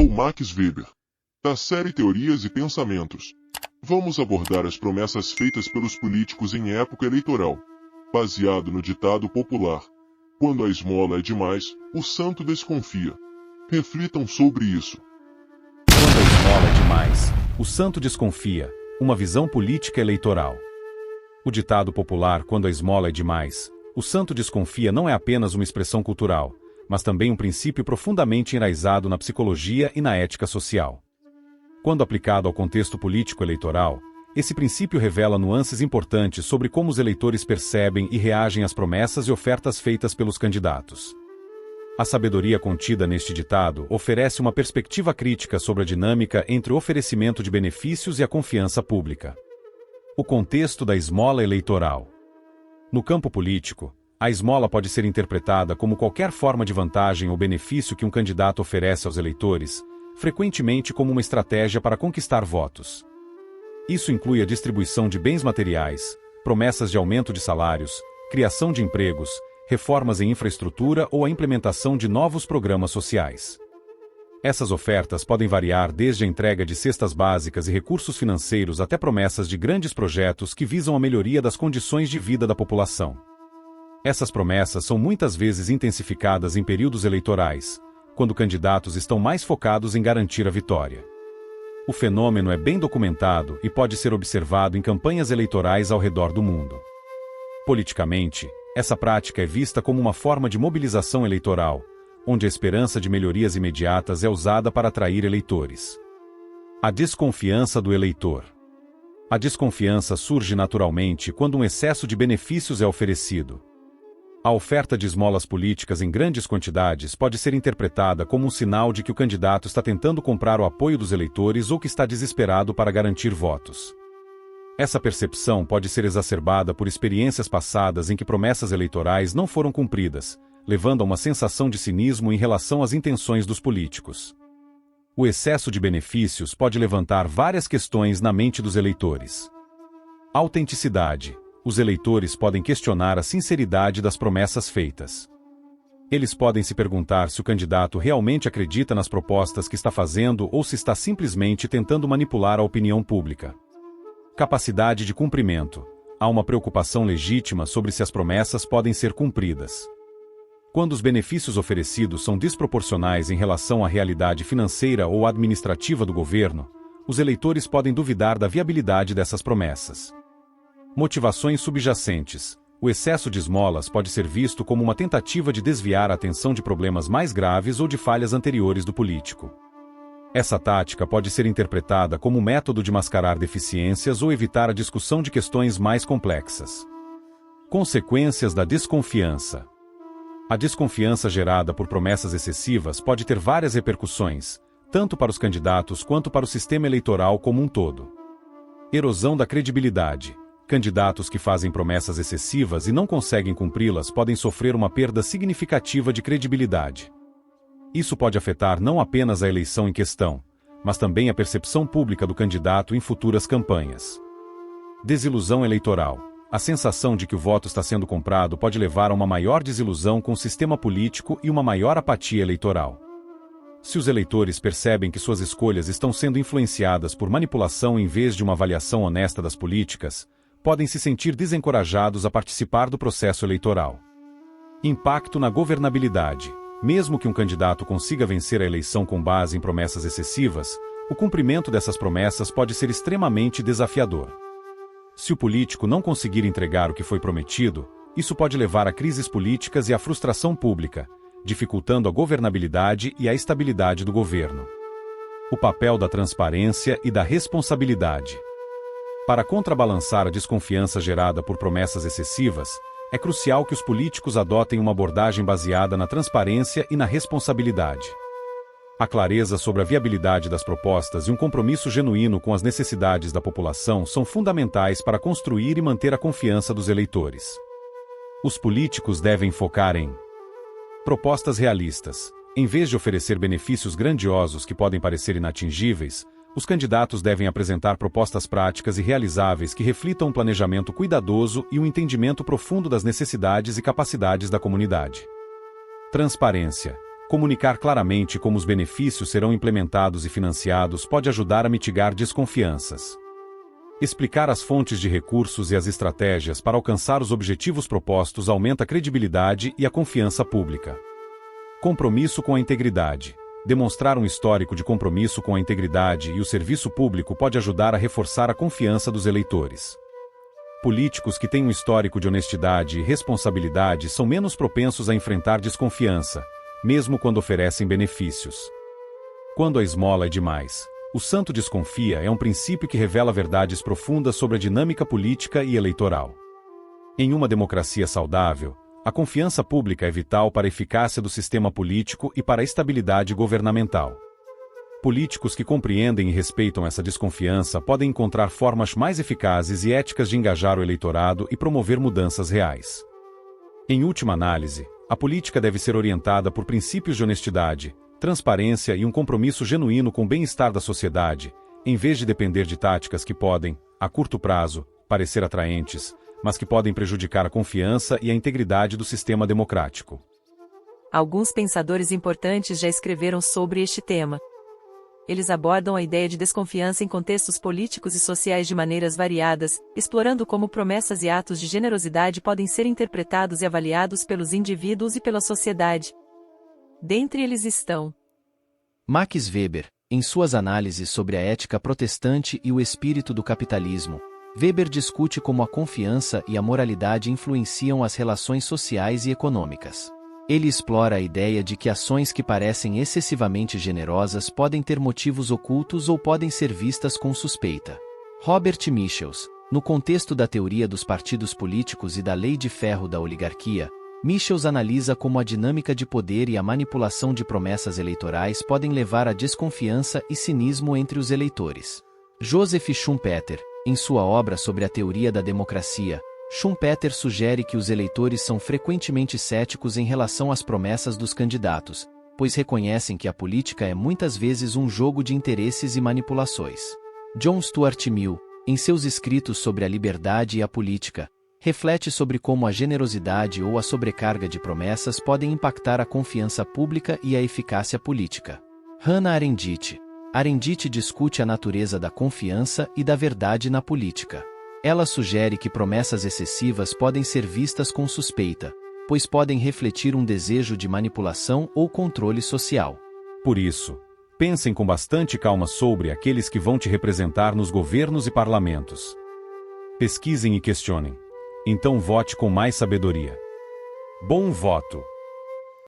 Sou Max Weber, da série Teorias e Pensamentos. Vamos abordar as promessas feitas pelos políticos em época eleitoral, baseado no ditado popular: quando a esmola é demais, o santo desconfia. Reflitam sobre isso. Quando a esmola é demais, o santo desconfia. Uma visão política eleitoral. O ditado popular "quando a esmola é demais, o santo desconfia" não é apenas uma expressão cultural, mas também um princípio profundamente enraizado na psicologia e na ética social. Quando aplicado ao contexto político eleitoral, esse princípio revela nuances importantes sobre como os eleitores percebem e reagem às promessas e ofertas feitas pelos candidatos. A sabedoria contida neste ditado oferece uma perspectiva crítica sobre a dinâmica entre o oferecimento de benefícios e a confiança pública. O contexto da esmola eleitoral. No campo político, a esmola pode ser interpretada como qualquer forma de vantagem ou benefício que um candidato oferece aos eleitores, frequentemente como uma estratégia para conquistar votos. Isso inclui a distribuição de bens materiais, promessas de aumento de salários, criação de empregos, reformas em infraestrutura ou a implementação de novos programas sociais. Essas ofertas podem variar desde a entrega de cestas básicas e recursos financeiros até promessas de grandes projetos que visam a melhoria das condições de vida da população. Essas promessas são muitas vezes intensificadas em períodos eleitorais, quando candidatos estão mais focados em garantir a vitória. O fenômeno é bem documentado e pode ser observado em campanhas eleitorais ao redor do mundo. Politicamente, essa prática é vista como uma forma de mobilização eleitoral, onde a esperança de melhorias imediatas é usada para atrair eleitores. A desconfiança do eleitor. A desconfiança surge naturalmente quando um excesso de benefícios é oferecido. A oferta de esmolas políticas em grandes quantidades pode ser interpretada como um sinal de que o candidato está tentando comprar o apoio dos eleitores ou que está desesperado para garantir votos. Essa percepção pode ser exacerbada por experiências passadas em que promessas eleitorais não foram cumpridas, levando a uma sensação de cinismo em relação às intenções dos políticos. O excesso de benefícios pode levantar várias questões na mente dos eleitores. Autenticidade. Os eleitores podem questionar a sinceridade das promessas feitas. Eles podem se perguntar se o candidato realmente acredita nas propostas que está fazendo ou se está simplesmente tentando manipular a opinião pública. Capacidade de cumprimento. Há uma preocupação legítima sobre se as promessas podem ser cumpridas. Quando os benefícios oferecidos são desproporcionais em relação à realidade financeira ou administrativa do governo, os eleitores podem duvidar da viabilidade dessas promessas. Motivações subjacentes. O excesso de esmolas pode ser visto como uma tentativa de desviar a atenção de problemas mais graves ou de falhas anteriores do político. Essa tática pode ser interpretada como um método de mascarar deficiências ou evitar a discussão de questões mais complexas. Consequências da desconfiança. A desconfiança gerada por promessas excessivas pode ter várias repercussões, tanto para os candidatos quanto para o sistema eleitoral como um todo. Erosão da credibilidade. Candidatos que fazem promessas excessivas e não conseguem cumpri-las podem sofrer uma perda significativa de credibilidade. Isso pode afetar não apenas a eleição em questão, mas também a percepção pública do candidato em futuras campanhas. Desilusão eleitoral. A sensação de que o voto está sendo comprado pode levar a uma maior desilusão com o sistema político e uma maior apatia eleitoral. Se os eleitores percebem que suas escolhas estão sendo influenciadas por manipulação em vez de uma avaliação honesta das políticas, podem se sentir desencorajados a participar do processo eleitoral. Impacto na governabilidade. Mesmo que um candidato consiga vencer a eleição com base em promessas excessivas, o cumprimento dessas promessas pode ser extremamente desafiador. Se o político não conseguir entregar o que foi prometido, isso pode levar a crises políticas e à frustração pública, dificultando a governabilidade e a estabilidade do governo. O papel da transparência e da responsabilidade. Para contrabalançar a desconfiança gerada por promessas excessivas, é crucial que os políticos adotem uma abordagem baseada na transparência e na responsabilidade. A clareza sobre a viabilidade das propostas e um compromisso genuíno com as necessidades da população são fundamentais para construir e manter a confiança dos eleitores. Os políticos devem focar em propostas realistas. Em vez de oferecer benefícios grandiosos que podem parecer inatingíveis, os candidatos devem apresentar propostas práticas e realizáveis que reflitam um planejamento cuidadoso e um entendimento profundo das necessidades e capacidades da comunidade. Transparência. Comunicar claramente como os benefícios serão implementados e financiados pode ajudar a mitigar desconfianças. Explicar as fontes de recursos e as estratégias para alcançar os objetivos propostos aumenta a credibilidade e a confiança pública. Compromisso com a integridade. Demonstrar um histórico de compromisso com a integridade e o serviço público pode ajudar a reforçar a confiança dos eleitores. Políticos que têm um histórico de honestidade e responsabilidade são menos propensos a enfrentar desconfiança, mesmo quando oferecem benefícios. Quando a esmola é demais, o santo desconfia é um princípio que revela verdades profundas sobre a dinâmica política e eleitoral. Em uma democracia saudável, a confiança pública é vital para a eficácia do sistema político e para a estabilidade governamental. Políticos que compreendem e respeitam essa desconfiança podem encontrar formas mais eficazes e éticas de engajar o eleitorado e promover mudanças reais. Em última análise, a política deve ser orientada por princípios de honestidade, transparência e um compromisso genuíno com o bem-estar da sociedade, em vez de depender de táticas que podem, a curto prazo, parecer atraentes, mas que podem prejudicar a confiança e a integridade do sistema democrático. Alguns pensadores importantes já escreveram sobre este tema. Eles abordam a ideia de desconfiança em contextos políticos e sociais de maneiras variadas, explorando como promessas e atos de generosidade podem ser interpretados e avaliados pelos indivíduos e pela sociedade. Dentre eles estão Max Weber, em suas análises sobre a ética protestante e o espírito do capitalismo, Weber discute como a confiança e a moralidade influenciam as relações sociais e econômicas. Ele explora a ideia de que ações que parecem excessivamente generosas podem ter motivos ocultos ou podem ser vistas com suspeita. Robert Michels, no contexto da teoria dos partidos políticos e da lei de ferro da oligarquia, Michels analisa como a dinâmica de poder e a manipulação de promessas eleitorais podem levar a desconfiança e cinismo entre os eleitores. Joseph Schumpeter, em sua obra sobre a teoria da democracia, Schumpeter sugere que os eleitores são frequentemente céticos em relação às promessas dos candidatos, pois reconhecem que a política é muitas vezes um jogo de interesses e manipulações. John Stuart Mill, em seus escritos sobre a liberdade e a política, reflete sobre como a generosidade ou a sobrecarga de promessas podem impactar a confiança pública e a eficácia política. Hannah Arendt discute a natureza da confiança e da verdade na política. Ela sugere que promessas excessivas podem ser vistas com suspeita, pois podem refletir um desejo de manipulação ou controle social. Por isso, pensem com bastante calma sobre aqueles que vão te representar nos governos e parlamentos. Pesquisem e questionem. Então vote com mais sabedoria. Bom voto!